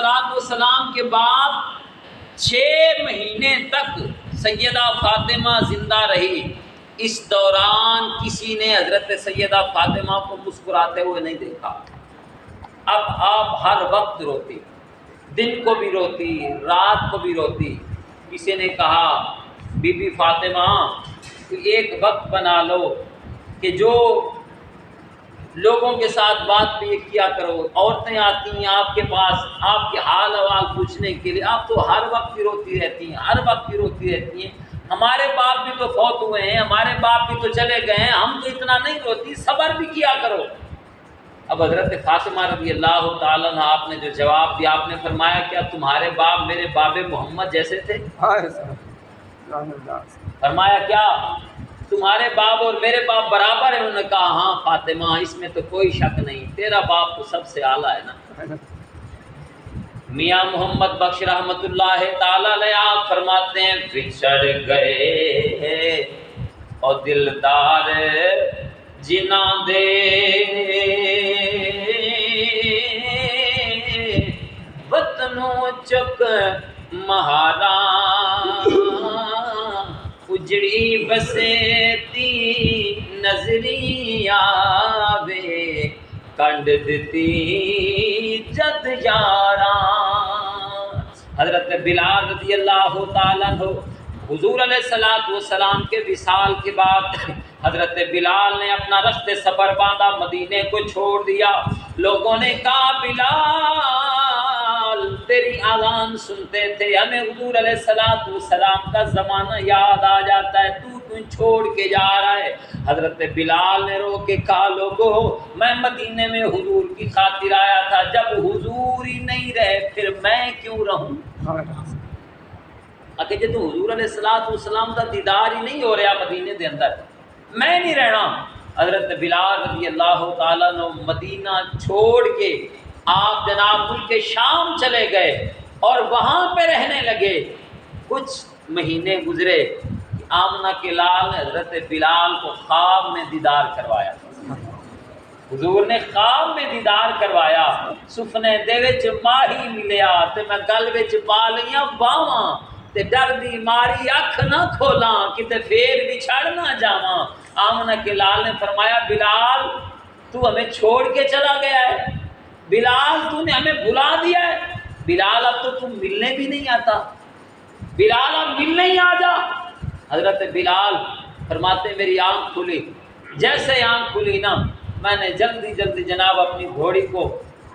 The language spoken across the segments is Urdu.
السلام کے بعد 6 مہینے تک سیدہ فاطمہ زندہ رہی۔ اس دوران کسی نے حضرت سیدہ فاطمہ کو مسکراتے ہوئے نہیں دیکھا۔ اب آپ ہر وقت روتی، دن کو بھی روتی، رات کو بھی روتی۔ کسی نے کہا بی بی فاطمہ ایک وقت بنا لو کہ جو لوگوں کے ساتھ بات بھی کیا کرو، عورتیں آتی ہیں آپ کے پاس آپ کے حال احوال پوچھنے کے لیے، آپ تو ہر وقت ہی روتی رہتی ہیں، ہر وقت ہی روتی رہتی ہیں۔ ہمارے باپ بھی تو فوت ہوئے ہیں، ہمارے باپ بھی تو چلے گئے ہیں، ہم تو اتنا نہیں روتی، صبر بھی کیا کرو۔ اب حضرت فاطمہ رضی اللہ تعالیٰ عنہ آپ نے جو جواب دیا، آپ نے فرمایا کیا تمہارے باپ میرے باب محمد جیسے تھے؟ فرمایا کیا تمہارے باپ اور میرے باپ برابر ہیں؟ انہوں نے کہا ہاں فاطمہ اس میں تو کوئی شک نہیں، تیرا باپ تو سب سے اعلیٰ ہے نا۔ میاں محمد بخش رحمت اللہ تعالی علیہ آپ فرماتے ہیں بچھڑ گئے اور دلدار جنا دے وطنوں چک مہارا اجڑی بسیتی نظری آوے کنڈ دتی جد یاراں۔ حضرت بلال رضی اللہ تعالیٰ عنہ حضور علیہ السلام کے وصال کے بعد حضرت بلال نے اپنا رخت صبر باندھا، مدینے کو چھوڑ دیا۔ لوگوں نے کہا بلال تیری اذان سنتے تھے ہمیں حضور علیہ السلام کا زمانہ یاد آ جاتا ہے، تو چھوڑ کے جا رہا ہے۔ حضرت بلال نے رو کے کہا لوگو میں مدینے میں حضور کی خاطر آیا تھا، جب حضور ہی نہیں رہے پھر میں کیوں رہوں؟ کہ جے تو حضور علیہ السلام کا دیدار ہی نہیں ہو رہا مدینے دے اندر، میں نہیں رہنا۔ حضرت بلال رضی اللہ تعالیٰ نے مدینہ چھوڑ کے آپ جناب ملک شام چلے گئے اور وہاں پہ رہنے لگے۔ کچھ مہینے گزرے، آمنہ کے لال نے حضرت بلال کو خواب میں دیدار کروایا۔ حضور نے خواب میں دیدار کروایا، سفنے دے وچ ماہی ملیا تے میں گل وچ پا لیاں باواں تے ڈر دی ماری اکھ نہ کھولاں کتے پھر بچھڑ نہ جاواں۔ آمنہ کے لال نے فرمایا بلال تو ہمیں چھوڑ کے چلا گیا ہے، بلال تو نے ہمیں بھلا دیا ہے، بلال اب تو تم ملنے بھی نہیں آتا، بلال اب ملنے ہی آ جا۔ حضرت بلال فرماتے میری آنکھ کھلی، جیسے آنکھ کھلی نا میں نے جلدی جناب اپنی گھوڑی کو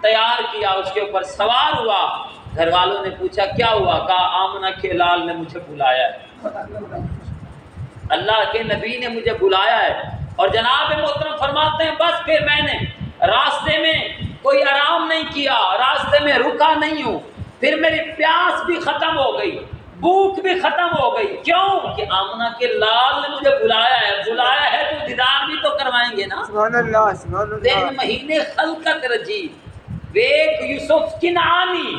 تیار کیا، اس کے اوپر سوار ہوا۔ گھر والوں نے پوچھا کیا ہوا؟ کہا آمنہ کے لال نے مجھے بلایا ہے، اللہ کے نبی نے مجھے بلایا ہے۔ اور جناب محترم فرماتے ہیں بس پھر میں نے راستے میں کوئی آرام نہیں کیا، راستے میں رکا نہیں ہوں، پھر میری پیاس بھی ختم ہو گئی، بھوک بھی ختم ہو گئی۔ کیوں کہ آمنہ کے لال نے مجھے بلایا ہے تو دیدار بھی تو کروائیں گے نا۔ سبحان اللہ سبحان اللہ۔ 3 مہینے خلقت رجی ویک یوسف کنعانی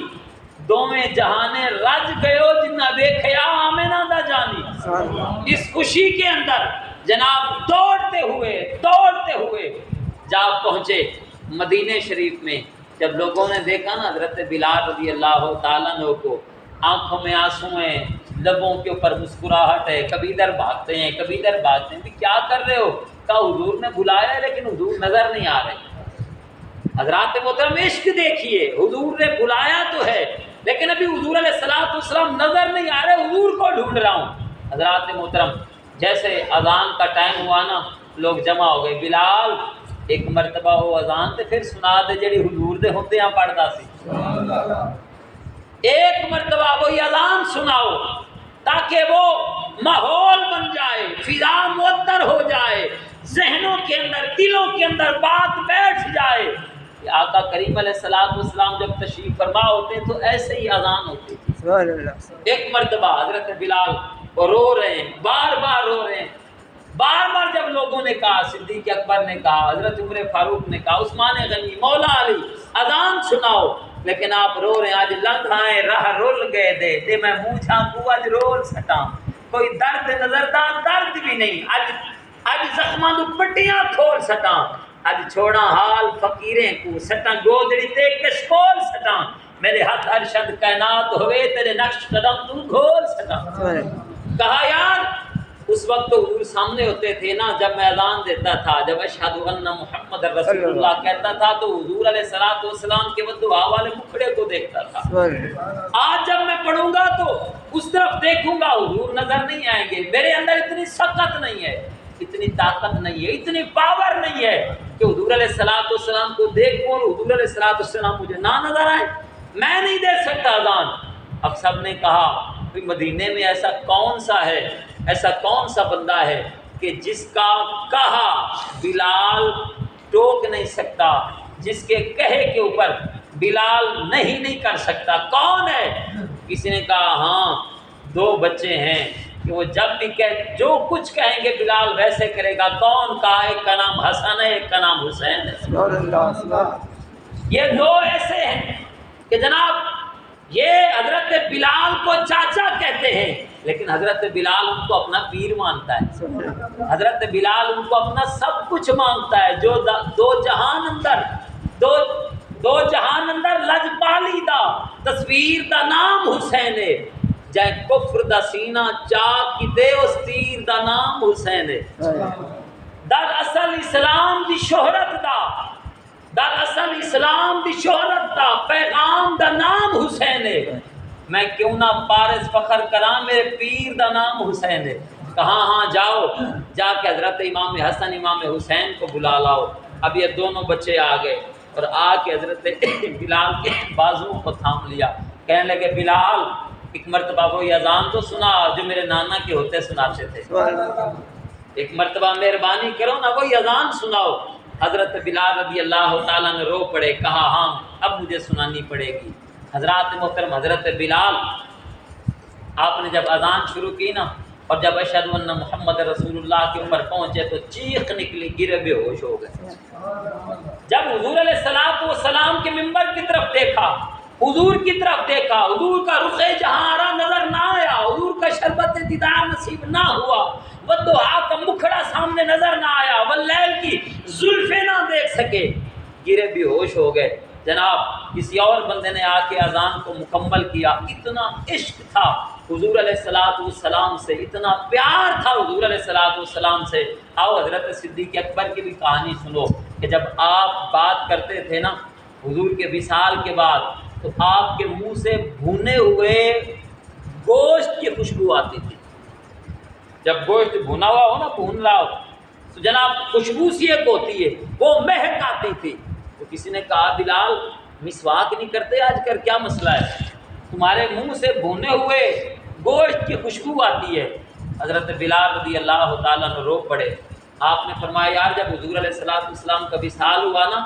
دوویں جہانے رج گئے جنہ ویکھیا آمنہ دا جانی۔ اس خوشی کے اندر جناب دوڑتے ہوئے جا پہنچے مدینہ شریف میں۔ جب لوگوں نے دیکھا نا حضرت بلال رضی اللہ تعالیٰ عنہ کو، آنکھوں میں آنسو ہیں، لبوں کے اوپر مسکراہٹ ہے، کبھی ادھر بھاگتے ہیں کبھی ادھر بھاگتے ہیں، کیا کر رہے ہو؟ کہا حضور نے بلایا ہے لیکن حضور نظر نہیں آ رہے۔ حضرات محترم عشق دیکھیے، حضور نے بلایا تو ہے لیکن ابھی حضور علیہ السلام نظر نہیں آ رہے، حضور کو ڈھونڈ رہا ہوں۔ حضرات محترم جیسے اذان کا ٹائم ہوا نا لوگ جمع ہو گئے، بلال ایک مرتبہ وہ اذان تے پھر سنا دے جڑی حضور دے ہوندے ہاں پڑھدا سی، ایک مرتبہ وہی اذان سناؤ تاکہ وہ ماحول بن جائے، فضا معطر ہو جائے، ذہنوں کے اندر دلوں کے اندر بات بیٹھ جائے۔ آقا کریم علیہ السلام جب تشریف فرما ہوتے تو ایسے ہی اذان ہوتی تھی۔ ایک مرتبہ حضرت بلال وہ رو رہے ہیں، بار بار رو رہے ہیں، بار بار جب لوگوں نے کہا، صدیق اکبر نے کہا، حضرت عمر فاروق نے کہا، عثمان غنی، مولا علی اذان سناؤ، لیکن آپ رو رہے ہیں آج لنگھائیں راہ رول گئے دے میں منہ چھانپوں آج رول سٹاں، کوئی درد نظر دا درد بھی نہیں، اج زخماں دو پٹیاں کھول سٹاں، اج چھوڑا حال فقیریں کو سٹاں گودڑی تے کشکول سٹاں، میرے ہاتھ ارشد کائنات ہوئے تیرے نقش قدم تو کھول سکا. کہا یار اس وقت تو حضور سامنے ہوتے تھے نا، جب میں اذان دیتا تھا، جب اشہد ان محمد رسول اللہ کہتا تھا تو حضور علیہ الصلوۃ والسلام کے وہ دعا والے مکھڑے کو دیکھتا تھا. آج جب میں پڑھوں گا تو اس طرف دیکھوں گا، حضور نظر نہیں آئیں گے. میرے اندر اتنی سخت نہیں ہے، اتنی طاقت نہیں ہے، اتنی پاور نہیں ہے کہ حضور علیہ الصلوۃ والسلام کو دیکھوں اور حضور علیہ الصلوۃ والسلام مجھے نہ نظر آئے. میں نہیں دے سکتا اذان. اب سب نے کہا مدینے میں ایسا کون سا ہے، ایسا کون سا بندہ ہے کہ جس کا کہا بلال ٹوک نہیں سکتا، جس کے کہے کے اوپر بلال نہیں کر سکتا، کون ہے؟ کسی نے کہا ہاں 2 بچے ہیں کہ وہ جب بھی جو کچھ کہیں گے بلال ویسے کرے گا. کون؟ کہا ایک کا نام حسن ہے، ایک کا نام حسین ہے. یہ 2 ایسے ہیں کہ جناب یہ حضرت بلال کو چاچا کہتے ہیں، لیکن حضرت بلال ان کو اپنا پیر مانتا ہے. حضرت بلال ان کو اپنا سب کچھ مانتا ہے. جو 2 جہان اندر لج پالی دا تصویر دا نام حسین ہے، جائے کفر دا سینہ چاک کی دے اس تیر دا نام حسین ہے. در اصل اسلام دی شہرت دا، در اصل اسلام دی شہرت دا پیغام دا نام حسین ہے. میں کیوں نہ پارس فخر کراں، میرے پیر دا نام حسین ہے. کہاں ہاں جاؤ، جا کے حضرت امام حسن امام حسین کو بلا لاؤ. اب یہ دونوں بچے آ گئے اور آ کے حضرت بلال کے بازو کو تھام لیا. کہنے لگے بلال ایک مرتبہ وہی اذان تو سنا جو میرے نانا کے ہوتے سناتے تھے، ایک مرتبہ مہربانی کرو نا وہی اذان سناؤ. حضرت بلال رضی اللہ تعالیٰ نے رو پڑے، کہا ہاں اب مجھے سنانی پڑے گی. حضرات محترم حضرت بلال آپ نے جب اذان شروع کی نا اور جب اشہد ان محمد رسول اللہ کے اوپر پہنچے تو چیخ نکلی، گرے بے ہوش ہو گئے. جب حضور علیہ الصلوۃ والسلام کے منبر کی طرف دیکھا، حضور کی طرف دیکھا، حضور کا رخ جہاں نظر نہ آیا، حضور کا شربت دیدار نصیب نہ ہوا، والدعا کا مکھڑا سامنے نظر نہ آیا، واللیل کی زلفیں نہ دیکھ سکے، گرے بے ہوش ہو گئے. جناب کسی اور بندے نے آ کے اذان کو مکمل کیا. اتنا عشق تھا حضور علیہ الصلوۃ والسلام سے، اتنا پیار تھا حضور علیہ الصلوۃ والسلام سے. آؤ حضرت صدیق اکبر کی بھی کہانی سنو کہ جب آپ بات کرتے تھے نا حضور کے وصال کے بعد تو آپ کے منہ سے بھونے ہوئے گوشت کی خوشبو آتی تھی. جب گوشت بھونا ہوا ہو نا، بھون رہا ہو تو جناب خوشبو سی ایک ہوتی ہے، وہ مہک آتی تھی. تو کسی نے کہا بلال مسواک نہیں کرتے آج کل، کیا مسئلہ ہے؟ تمہارے منہ سے بھونے ہوئے گوشت کی خوشبو آتی ہے. حضرت بلال رضی اللہ تعالیٰ نے رو پڑے. آپ نے فرمایا یار جب حضور علیہ الصلوۃ والسلام کا وصال ہوا نا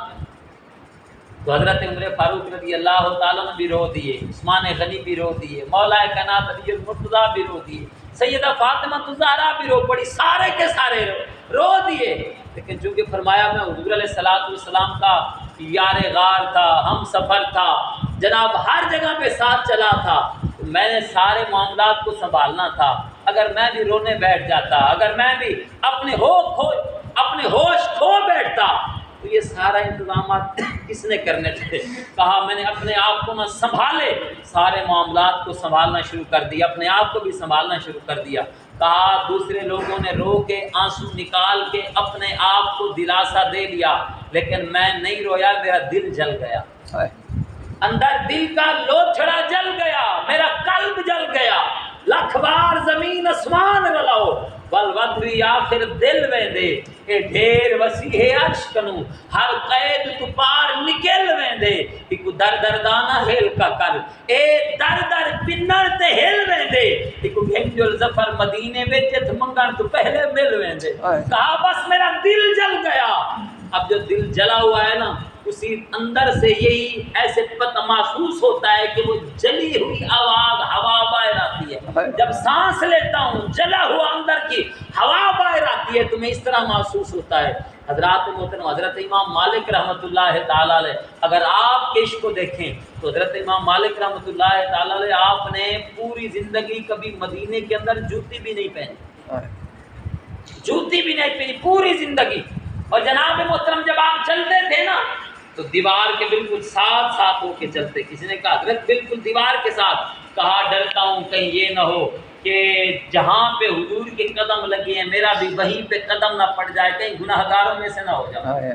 تو حضرت عمر فاروق رضی اللہ تعالیٰ نے بھی رو دیے، عثمان غنی بھی رو دیے، مولا کائنات علی المرتضیٰ بھی رو دیے، سیدہ فاطمہ الزہرا بھی رو پڑی، سارے کے سارے رو دیے. لیکن چونکہ فرمایا میں حضور علیہ الصلوۃ والسلام کا یار غار تھا، ہم سفر تھا، جناب ہر جگہ پہ ساتھ چلا تھا، تو میں نے سارے معاملات کو سنبھالنا تھا. اگر میں بھی رونے بیٹھ جاتا، اگر میں بھی اپنے ہوش کھو بیٹھتا تو یہ سارا انتظامات کس نے کرنے تھے؟ کہا میں نے اپنے آپ کو نہ سنبھالے، سارے معاملات کو سنبھالنا شروع کر دیا، اپنے آپ کو بھی سنبھالنا شروع کر دیا. کہا دوسرے لوگوں نے رو کے آنسو نکال کے اپنے آپ کو دلاسا دے لیا، لیکن میں نہیں رویا، میرا دل جل گیا. اندر دل کا لوتھڑا جل گیا، میرا قلب جل گیا. لکھ بار زمین اسمان رلاؤ بل ودری آخر دل ویندے، اے ڈھیر وسیع عرش کنو ہر قید تو پار نکل ویندے. ایک در دردانہ ہل کا کر اے در در پنر تے ہل ویندے، ایک گھنجل ظفر مدینے وچ تے منگن تو پہلے مل ویندے. کہا بس میرا دل جل گیا. اب جو دل جلا ہوا ہے نا اسی اندر سے یہی ایسے پتہ محسوس ہوتا ہے کہ وہ جلی ہوئی آواز ہوا باہر آتی ہے. جب سانس لیتا ہوں جلا ہوا اندر کی ہوا باہر آتی ہے تو میں اس طرح محسوس ہوتا ہے. حضرات محترم حضرت امام مالک رحمۃ اللہ تعالی علیہ اگر آپ کے عشق کو دیکھیں تو حضرت امام مالک رحمۃ اللہ تعالی علیہ آپ نے پوری زندگی کبھی مدینے کے اندر جوتی بھی نہیں پہنی، جوتی بھی نہیں پہنی پوری زندگی. اور جناب محترم جب آپ چلتے تھے نا تو دیوار کے بالکل ساتھ ساتھ ہو کے چلتے. کسی نے کہا حضرت بالکل دیوار کے ساتھ. کہا ڈرتا ہوں کہیں یہ نہ ہو کہ جہاں پہ حضور کے قدم لگے ہیں میرا بھی وہیں پہ قدم نہ پڑ جائے, کہیں گناہ گاروں میں سے نہ ہو جائے.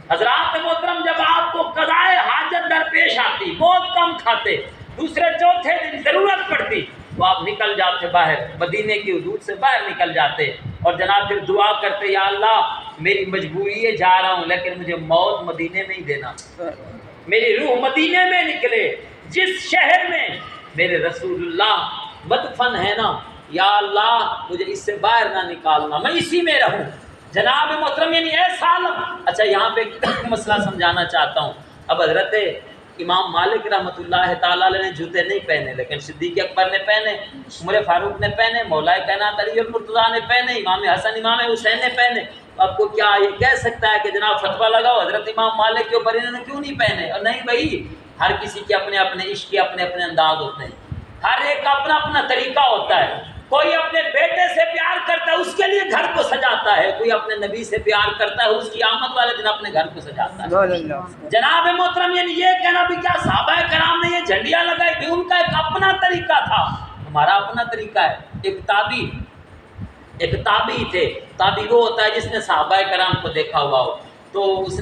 حضرات محترم, جب آپ کو قضائے حاجت درپیش آتی, بہت کم کھاتے, دوسرے چوتھے دن ضرورت پڑتی, تو آپ نکل جاتے باہر, مدینے کی حدود سے باہر نکل جاتے اور جناب پھر دعا کرتے, یا اللہ میری مجبوری ہے جا رہا ہوں لیکن مجھے موت مدینے میں ہی دینا, میری روح مدینے میں نکلے, جس شہر میں میرے رسول اللہ مدفن ہے نا, یا اللہ مجھے اس سے باہر نہ نکالنا, میں اسی میں رہوں. جناب محترم یعنی اے سالم. اچھا یہاں پہ مسئلہ سمجھانا چاہتا ہوں. اب حضرت امام مالک رحمۃ اللہ تعالیٰ علیہ نے جوتے نہیں پہنے, لیکن صدیق اکبر نے پہنے, عمر فاروق نے پہنے, مولا کائنات علی المرتضیٰ نے پہنے, امام حسن امام حسین نے پہنے. آپ کو کیا یہ کہہ سکتا ہے کہ جناب فتویٰ لگاؤ حضرت امام مالک کے اوپر انہوں نے کیوں نہیں پہنے؟ اور نہیں بھائی, ہر کسی کے اپنے اپنے عشق کے اپنے اپنے انداز ہوتے ہیں, ہر ایک کا اپنا اپنا طریقہ ہوتا ہے. کوئی اپنے بیٹے سے پیار کرتا ہے اس کے لیے گھر کو سجاتا ہے, کوئی اپنے نبی سے پیار کرتا ہے اس کی آمد والے دن اپنے گھر کو سجاتا ہے. جناب محترم یعنی یہ کہنا بھی کیا صحابہ کرام نے یہ جھنڈیاں لگائی بھی, ان کا ایک اپنا طریقہ تھا, ہمارا اپنا طریقہ ہے. ایک تابعی تھے, تابعی وہ ہوتا ہے جس نے صحابہ کرام کو دیکھا ہوا ہو. تو اس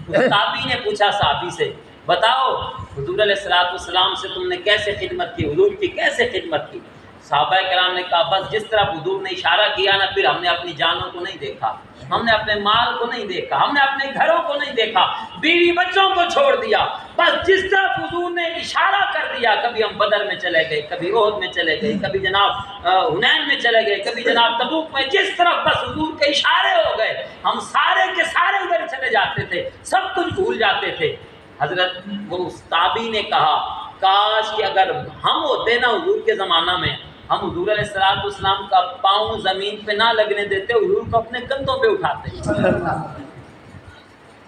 تابعی نے پوچھا صحابی سے, بتاؤ حضور علیہ الصلوۃ والسلام سے تم نے کیسے خدمت کی, حضور کی کیسے خدمت کی؟ صحابہ کرام نے کہا بس جس طرح حضور نے اشارہ کیا نا, پھر ہم نے اپنی جانوں کو نہیں دیکھا, ہم نے اپنے مال کو نہیں دیکھا, ہم نے اپنے گھروں کو نہیں دیکھا, بیوی بچوں کو چھوڑ دیا, بس جس طرح حضور نے اشارہ کر دیا. کبھی ہم بدر میں چلے گئے, کبھی احد میں چلے گئے, کبھی جناب حنین میں چلے گئے, کبھی جناب تبوک میں, جس طرف بس حضور کے اشارے ہو گئے ہم سارے کے سارے ادھر چلے جاتے تھے, سب کچھ بھول جاتے تھے. حضرت وہ تابعی نے کہا کاش کہ اگر ہم ہوتے نا حضور کے زمانہ میں, ہم حضور علیہ الصلوۃ والسلام کا پاؤں زمین پہ نہ لگنے دیتے, حضور کو اپنے کندھوں پہ اٹھاتے.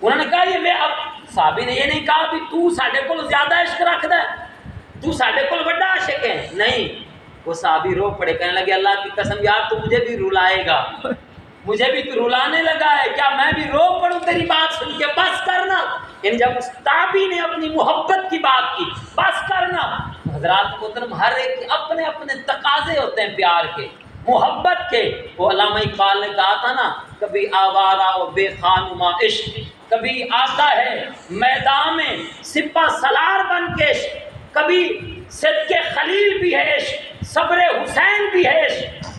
انہوں نے کہا یہ میں, اب صحابی نے یہ نہیں کہا کہ تو ساڈے کو زیادہ عشق رکھدا ہے, تو ساڈے کو بڑا عاشق ہے, نہیں. وہ صحابی رو پڑے, کہنے لگے اللہ کی قسم یار تو مجھے بھی رلائے گا, مجھے بھی تو رلانے لگا ہے, کیا میں بھی رو پڑوں تیری بات سن کے؟ بس کرنا. یعنی جب اس تابعی نے اپنی محبت کی بات کی, بس کرنا. حضرات محترم ہر ایک کے اپنے اپنے تقاضے ہوتے ہیں پیار کے, محبت کے. وہ علامہ اقبال نے کہا تھا نا, کبھی آوارہ و بے خانما عشق, کبھی آتا ہے میدان میں سپہ سالار بن کے عشق, کبھی صدق خلیل بھی ہے عشق, صبر حسین بھی ہے عشق,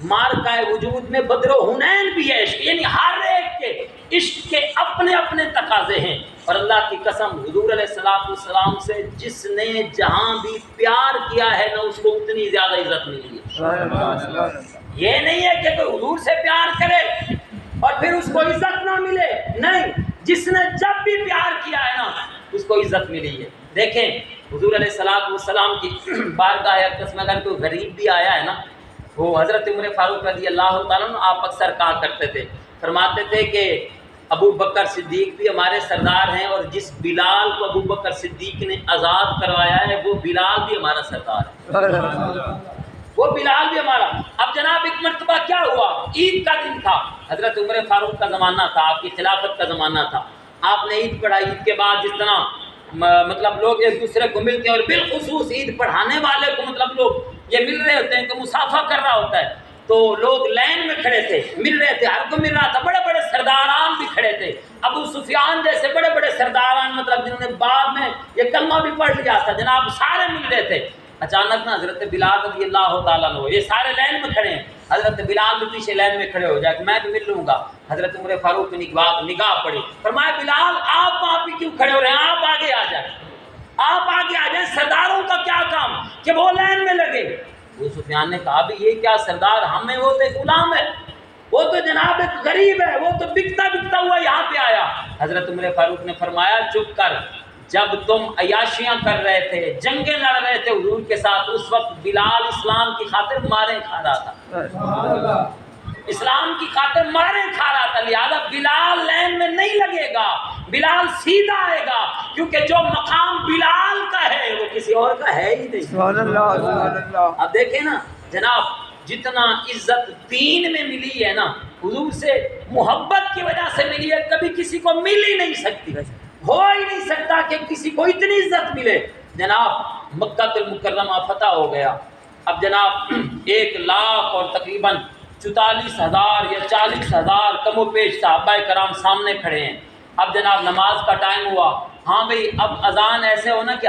مارکہ وجود میں بدر و حنین بھی ہے عشق. یعنی ہر ایک کے عشق کے اپنے اپنے تقاضے ہیں. اور اللہ کی قسم حضور علیہ الصلوۃ والسلام سے جس نے جہاں بھی پیار کیا ہے نا, اس کو اتنی زیادہ عزت ملی ہے. یہ نہیں ہے کہ کوئی حضور سے پیار کرے اور پھر اس کو عزت نہ ملے, نہیں, جس نے جب بھی پیار کیا ہے نا اس کو عزت ملی ہے. دیکھیں حضور علیہ الصلوۃ والسلام کی بارگاہ اقدس میں اگر کوئی غریب بھی آیا ہے نا, وہ حضرت عمر فاروق رضی اللہ تعالیٰ عنہ آپ اکثر کہا کرتے تھے, فرماتے تھے کہ ابو بکر صدیق بھی ہمارے سردار ہیں, اور جس بلال کو ابو بکر صدیق نے آزاد کروایا ہے وہ بلال بھی ہمارا سردار ہے, وہ بلال بھی ہمارا. اب جناب ایک مرتبہ کیا ہوا, عید کا دن تھا, حضرت عمر فاروق کا زمانہ تھا, آپ کی خلافت کا زمانہ تھا. آپ نے عید پڑھا, عید کے بعد جس طرح مطلب لوگ ایک دوسرے کو ملتے ہیں, اور بالخصوص عید پڑھانے والے کو مطلب لوگ یہ مل رہے ہوتے ہیں کہ مصافحہ کر رہا ہوتا ہے, تو لوگ لائن میں کھڑے تھے, مل رہے تھے, ہر کو مل رہا تھا. بڑے بڑے سرداران بھی کھڑے تھے, ابو سفیان جیسے بڑے بڑے سرداران, مطلب جنہوں نے بعد میں یہ کلمہ بھی پڑھ لیا تھا, جناب سارے مل رہے تھے. اچانک نا حضرت بلال رضی اللہ تعالیٰ عنہ, یہ سارے لائن میں کھڑے ہیں, حضرت بلال بھی پیچھے لائن میں کھڑے ہو جائے کہ میں بھی مل لوں گا. حضرت عمر فاروق کی نگاہ پڑی, فرمایا بلال آپ وہاں پہ کیوں کھڑے ہو رہے ہیں, آپ آگے آ جائیں, آپ آگے آ جائیں, سرداروں کا کیا کام کہ وہ لائن میں لگے. ابو سفیان نے کہا بھی یہ کیا سردار, ہمیں وہ تو غلام ہے, وہ تو جناب ایک غریب ہے, وہ تو بکتا بکتا ہوا یہاں پہ آیا. حضرت عمر فاروق نے فرمایا چپ کر, جب تم عیاشیاں کر رہے تھے, جنگیں لڑ رہے تھے حضور کے ساتھ, اس وقت بلال اسلام کی خاطر ماریں کھا رہا تھا, اسلام کی خاطر ماریں کھا رہا تھا. لہٰذا بلال لائن میں نہیں لگے گا, بلال سیدھا آئے گا, کیونکہ جو مقام بلال کا ہے وہ کسی اور کا ہے ہی نہیں. سبحان اللہ, سبحان اللہ. اب دیکھیں نا جناب, جتنا عزت دین میں ملی ہے نا حضور سے محبت کی وجہ سے ملی ہے، کبھی کسی کو مل ہی نہیں سکتی، ہو ہی نہیں سکتا کہ کسی کو اتنی عزت ملے۔ جناب مکہ المکرمہ فتح ہو گیا، اب جناب 1,00,000 اور تقریباً 44,000 یا 40,000 کم و بیش صحابہ کرام سامنے کھڑے ہیں۔ اب جناب نماز کا ٹائم ہوا، ہاں بھئی اب اذان ایسے ہونا کہ